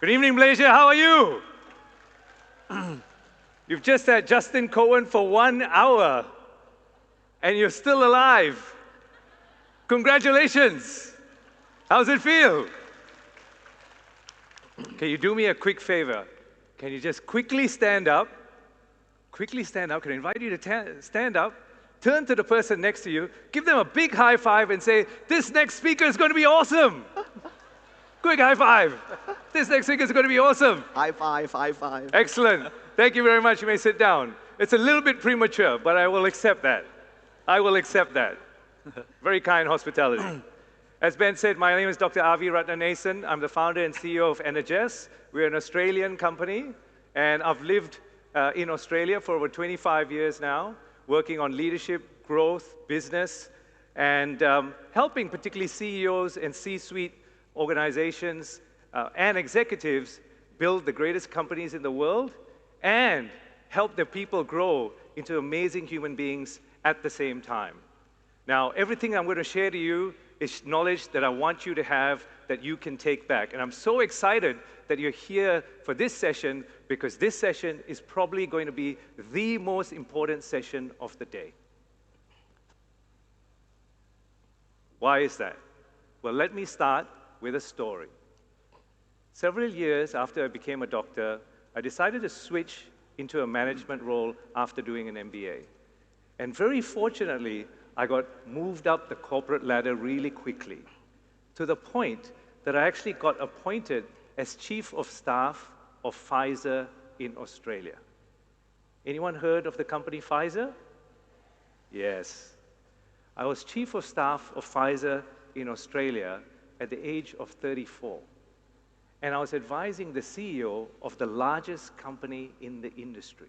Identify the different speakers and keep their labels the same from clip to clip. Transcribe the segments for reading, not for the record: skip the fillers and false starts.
Speaker 1: Good evening, Malaysia. How are you? You've just had Justin Cohen for 1 hour, and you're still alive. Congratulations. How's it feel? Can you do me a quick favor? Can you just quickly stand up? Quickly stand up. Can I invite you to stand up? Turn to the person next to you, give them a big high five and say, this next speaker is going to be awesome. Quick high five. This next speaker is going to be awesome.
Speaker 2: High five, high five.
Speaker 1: Excellent. Thank you very much. You may sit down. It's a little bit premature, but I will accept that. I will accept that. Very kind hospitality. As Ben said, my name is Dr. Avi Ratnanesan. I'm the founder and CEO of NHS. We're an Australian company, and I've lived in Australia for over 25 years now, working on leadership, growth, business, and helping particularly CEOs and C-suite organizations and executives build the greatest companies in the world and help their people grow into amazing human beings at the same time. Now, everything I'm going to share to you is knowledge that I want you to have that you can take back. And I'm so excited that you're here for this session because this session is probably going to be the most important session of the day. Why is that? Well, let me start with a story. Several years after I became a doctor, I decided to switch into a management role after doing an MBA. And very fortunately, I got moved up the corporate ladder really quickly, to the point that I actually got appointed as Chief of Staff of Pfizer in Australia. Anyone heard of the company Pfizer? Yes. I was Chief of Staff of Pfizer in Australia at the age of 34. And I was advising the CEO of the largest company in the industry.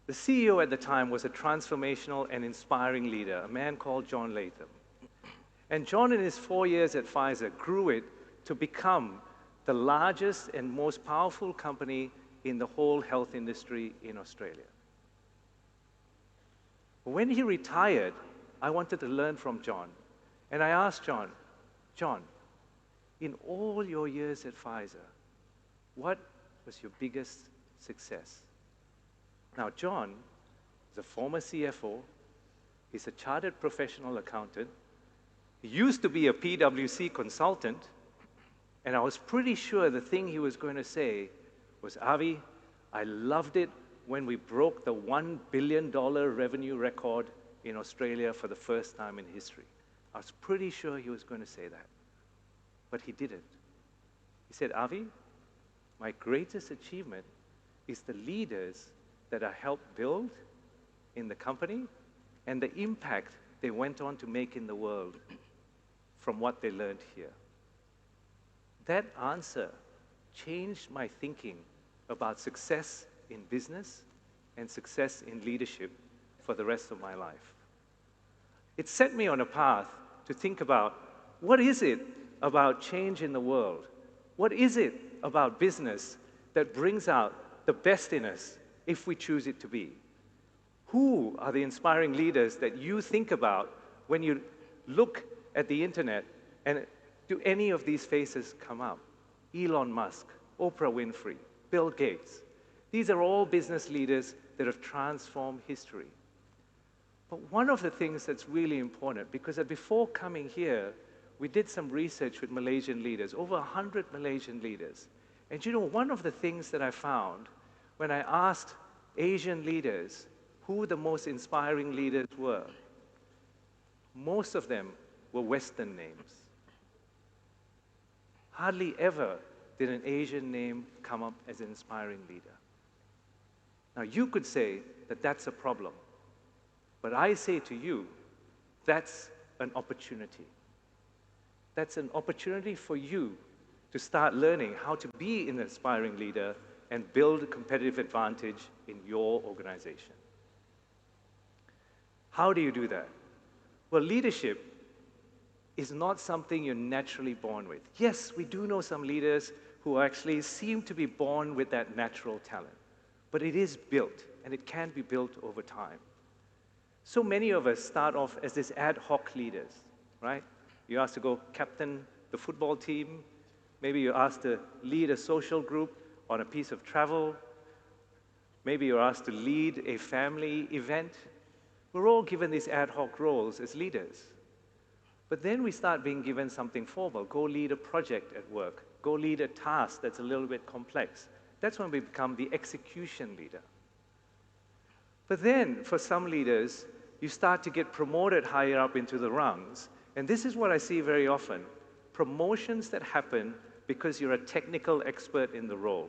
Speaker 1: The CEO at the time was a transformational and inspiring leader, a man called John Latham. And John, in his 4 years at Pfizer, grew it to become the largest and most powerful company in the whole health industry in Australia. When he retired, I wanted to learn from John. And I asked John, in all your years at Pfizer, what was your biggest success? Now, John is a former CFO. He's a chartered professional accountant. He used to be a PwC consultant. And I was pretty sure the thing he was going to say was, Avi, I loved it when we broke the $1 billion revenue record in Australia for the first time in history. I was pretty sure he was going to say that. But he didn't. He said, Avi, my greatest achievement is the leaders that I helped build in the company and the impact they went on to make in the world from what they learned here. That answer changed my thinking about success in business and success in leadership for the rest of my life. It set me on a path to think about what is it about change in the world? What is it about business that brings out the best in us if we choose it to be? Who are the inspiring leaders that you think about when you look at the internet, and do any of these faces come up? Elon Musk, Oprah Winfrey, Bill Gates. These are all business leaders that have transformed history. But one of the things that's really important, because before coming here, we did some research with Malaysian leaders, over 100 Malaysian leaders. And you know, one of the things that I found when I asked Asian leaders who the most inspiring leaders were, most of them were Western names. Hardly ever did an Asian name come up as an inspiring leader. Now, you could say that that's a problem. But I say to you, that's an opportunity. That's an opportunity for you to start learning how to be an inspiring leader and build a competitive advantage in your organization. How do you do that? Well, leadership is not something you're naturally born with. Yes, we do know some leaders who actually seem to be born with that natural talent. But it is built, and it can be built over time. So many of us start off as this ad hoc leaders, right? You're asked to go captain the football team, Maybe you're asked to lead a social group on a piece of travel. Maybe you're asked to lead a family event. We're all given these ad hoc roles as leaders. But then we start being given something formal. Go lead a project at work. Go lead a task that's a little bit complex. That's when we become the execution leader. But then, for some leaders, you start to get promoted higher up into the rungs. And this is what I see very often. Promotions that happen because you're a technical expert in the role,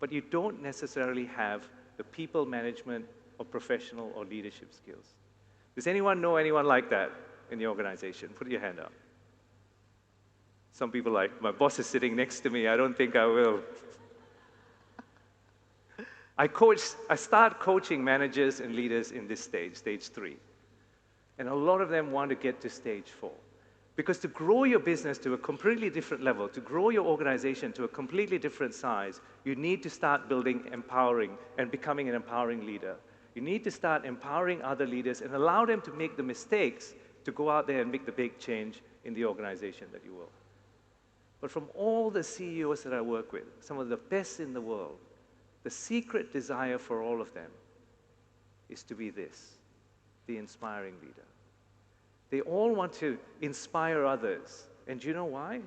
Speaker 1: but you don't necessarily have the people management or professional or leadership skills. Does anyone know anyone like that in the organization? Put your hand up. Some people are like, my boss is sitting next to me, I don't think I will. I start coaching managers and leaders in this stage, stage 3. And a lot of them want to get to stage 4. Because to grow your business to a completely different level, to grow your organization to a completely different size, you need to start building empowering and becoming an empowering leader. You need to start empowering other leaders and allow them to make the mistakes to go out there and make the big change in the organization that you will. But from all the CEOs that I work with, some of the best in the world, the secret desire for all of them is to be this, the inspiring leader. They all want to inspire others. And do you know why?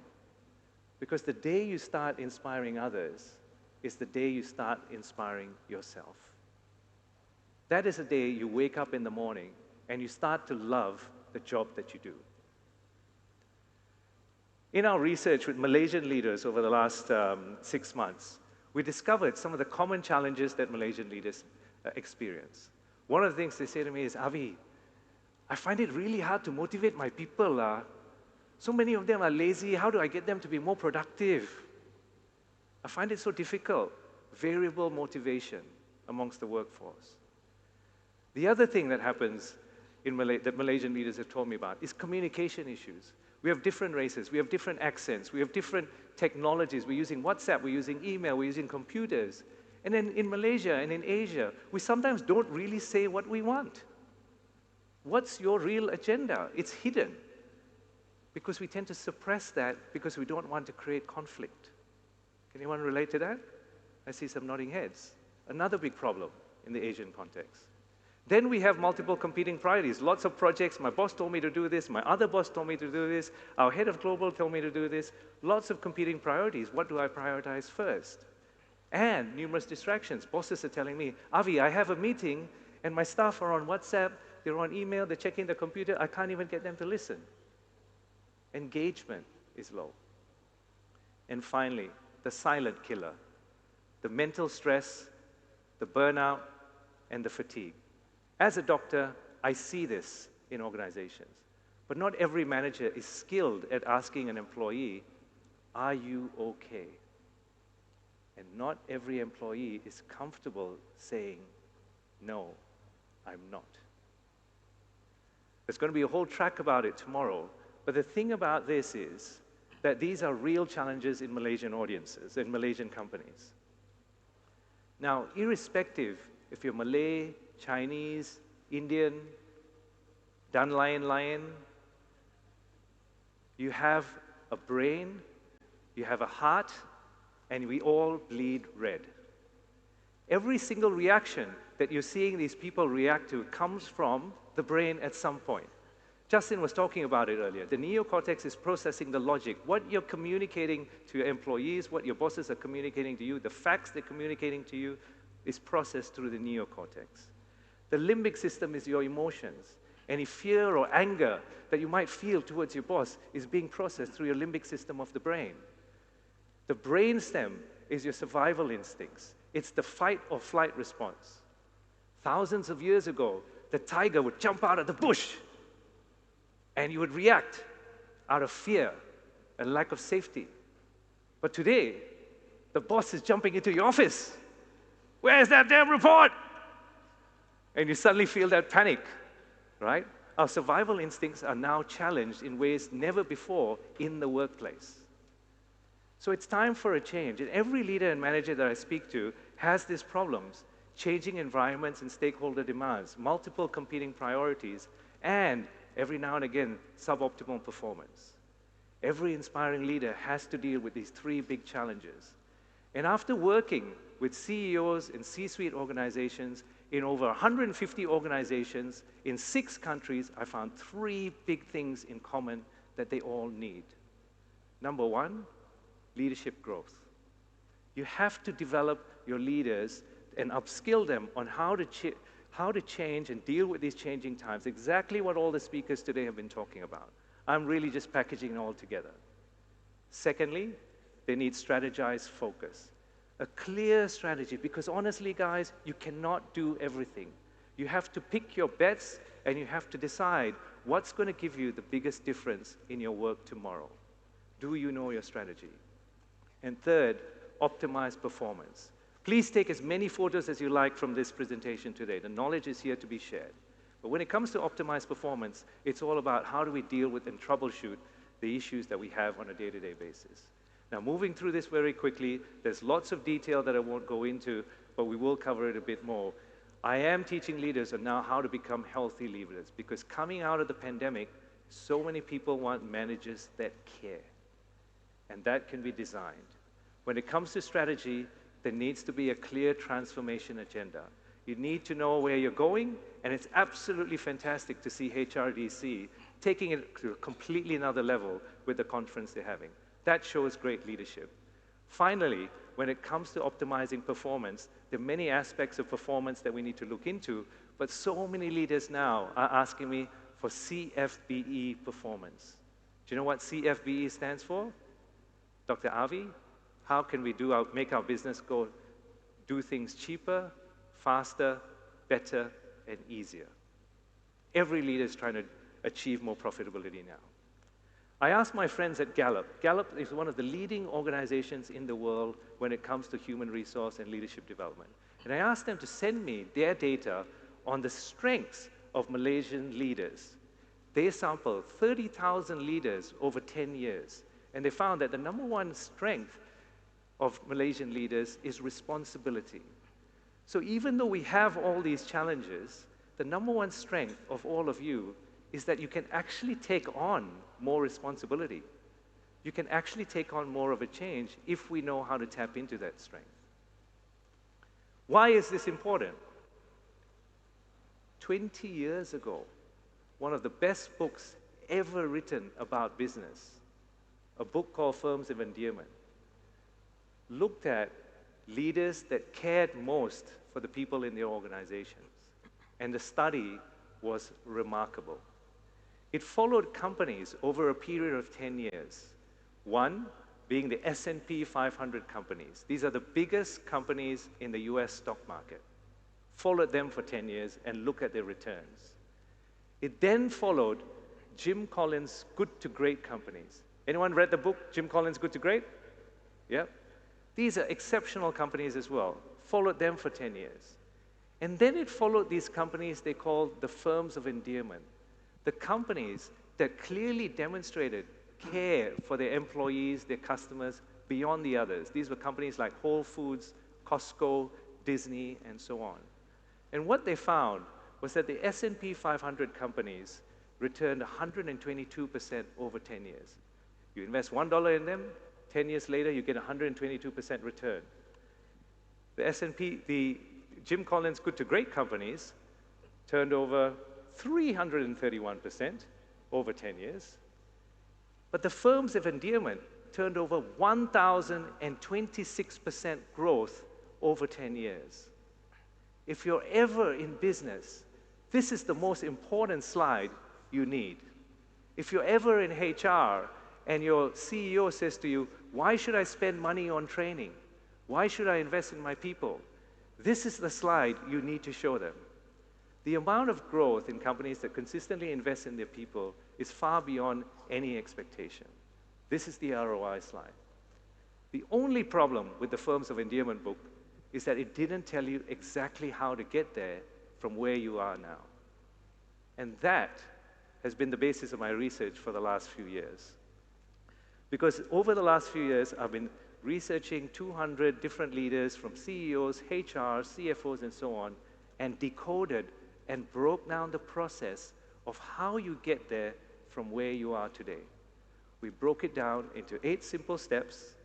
Speaker 1: Because the day you start inspiring others is the day you start inspiring yourself. That is the day you wake up in the morning and you start to love the job that you do. In our research with Malaysian leaders over the last 6 months, we discovered some of the common challenges that Malaysian leaders experience. One of the things they say to me is, Avi, I find it really hard to motivate my people. So many of them are lazy. How do I get them to be more productive? I find it so difficult. Variable motivation amongst the workforce. The other thing that happens that Malaysian leaders have told me about is communication issues. We have different races, we have different accents, we have different technologies. We're using WhatsApp, we're using email, we're using computers. And then in Malaysia and in Asia, we sometimes don't really say what we want. What's your real agenda? It's hidden. Because we tend to suppress that because we don't want to create conflict. Can anyone relate to that? I see some nodding heads. Another big problem in the Asian context. Then we have multiple competing priorities. Lots of projects. My boss told me to do this. My other boss told me to do this. Our head of global told me to do this. Lots of competing priorities. What do I prioritize first? And numerous distractions. Bosses are telling me, Avi, I have a meeting and my staff are on WhatsApp, they're on email, they're checking the computer. I can't even get them to listen. Engagement is low. And finally, the silent killer. The mental stress, the burnout, and the fatigue. As a doctor, I see this in organizations. But not every manager is skilled at asking an employee, are you okay? And not every employee is comfortable saying, no, I'm not. There's going to be a whole track about it tomorrow. But the thing about this is that these are real challenges in Malaysian audiences, in Malaysian companies. Now, irrespective if you're Malay, Chinese, Indian, Dan Lion, you have a brain, you have a heart, and we all bleed red. Every single reaction that you're seeing these people react to comes from the brain at some point. Justin was talking about it earlier. The neocortex is processing the logic. What you're communicating to your employees, what your bosses are communicating to you, the facts they're communicating to you is processed through the neocortex. The limbic system is your emotions. Any fear or anger that you might feel towards your boss is being processed through your limbic system of the brain. The brainstem is your survival instincts. It's the fight or flight response. Thousands of years ago, the tiger would jump out of the bush and you would react out of fear and lack of safety. But today, the boss is jumping into your office. Where's that damn report? And you suddenly feel that panic, right? Our survival instincts are now challenged in ways never before in the workplace. So it's time for a change. And every leader and manager that I speak to has these problems: changing environments and stakeholder demands, multiple competing priorities, and every now and again, suboptimal performance. Every inspiring leader has to deal with these three big challenges. And after working with CEOs in C-suite organizations in over 150 organizations in 6 countries, I found 3 big things in common that they all need. Number 1, leadership growth. You have to develop your leaders and upskill them on how to change and deal with these changing times, exactly what all the speakers today have been talking about. I'm really just packaging it all together. Secondly, they need strategized focus. A clear strategy, because honestly, guys, you cannot do everything. You have to pick your bets, and you have to decide what's going to give you the biggest difference in your work tomorrow. Do you know your strategy? And third, optimize performance. Please take as many photos as you like from this presentation today. The knowledge is here to be shared. But when it comes to optimized performance, it's all about how do we deal with and troubleshoot the issues that we have on a day-to-day basis. Now, moving through this very quickly, there's lots of detail that I won't go into, but we will cover it a bit more. I am teaching leaders on now how to become healthy leaders, because coming out of the pandemic, so many people want managers that care, and that can be designed. When it comes to strategy, there needs to be a clear transformation agenda. You need to know where you're going, and it's absolutely fantastic to see HRDC taking it to a completely another level with the conference they're having. That shows great leadership. Finally, when it comes to optimizing performance, there are many aspects of performance that we need to look into, but so many leaders now are asking me for CFBE performance. Do you know what CFBE stands for? Dr. Avi, how can we make our business do things cheaper, faster, better, and easier? Every leader is trying to achieve more profitability now. I asked my friends at Gallup. Gallup is one of the leading organizations in the world when it comes to human resource and leadership development. And I asked them to send me their data on the strengths of Malaysian leaders. They sampled 30,000 leaders over 10 years, and they found that the number 1 strength of Malaysian leaders is responsibility. So even though we have all these challenges, the number 1 strength of all of you is that you can actually take on more responsibility. You can actually take on more of a change if we know how to tap into that strength. Why is this important? 20 years ago, one of the best books ever written about business, a book called Firms of Endearment, looked at leaders that cared most for the people in their organizations. And the study was remarkable. It followed companies over a period of 10 years. One being the S&P 500 companies. These are the biggest companies in the US stock market. Followed them for 10 years and look at their returns. It then followed Jim Collins' Good to Great companies. Anyone read the book, Jim Collins' Good to Great? Yep. These are exceptional companies as well. Followed them for 10 years. And then it followed these companies they called the Firms of Endearment. The companies that clearly demonstrated care for their employees, their customers, beyond the others. These were companies like Whole Foods, Costco, Disney, and so on. And what they found was that the S&P 500 companies returned 122% over 10 years. You invest $1 in them, 10 years later, you get 122% return. The Jim Collins Good to Great companies turned over 331% over 10 years. But the Firms of Endearment turned over 1,026% growth over 10 years. If you're ever in business, this is the most important slide you need. If you're ever in HR and your CEO says to you, why should I spend money on training? Why should I invest in my people? This is the slide you need to show them. The amount of growth in companies that consistently invest in their people is far beyond any expectation. This is the ROI slide. The only problem with the Firms of Endearment book is that it didn't tell you exactly how to get there from where you are now. And that has been the basis of my research for the last few years. Because over the last few years, I've been researching 200 different leaders from CEOs, HR, CFOs, and so on, and decoded and broke down the process of how you get there from where you are today. we broke it down into 8 simple steps.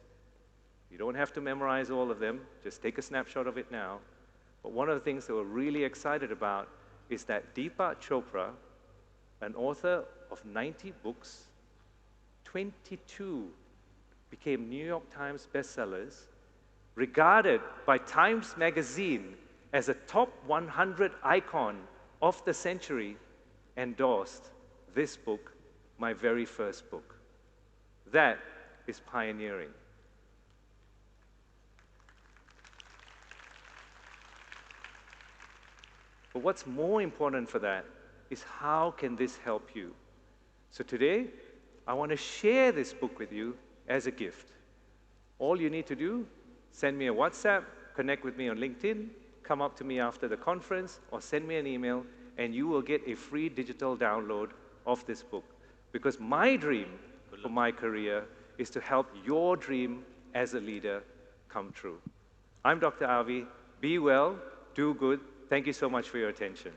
Speaker 1: You don't have to memorize all of them, just take a snapshot of it now. But one of the things that we're really excited about is that Deepak Chopra, an author of 90 books, 22 became New York Times bestsellers, regarded by Times Magazine as a top 100 icon of the century, endorsed this book, my very first book. That is pioneering. But what's more important for that is how can this help you? So today, I want to share this book with you as a gift. All you need to do, send me a WhatsApp, connect with me on LinkedIn, come up to me after the conference, or send me an email, and you will get a free digital download of this book. Because my dream for my career is to help your dream as a leader come true. I'm Dr. Avi. Be well, do good. Thank you so much for your attention.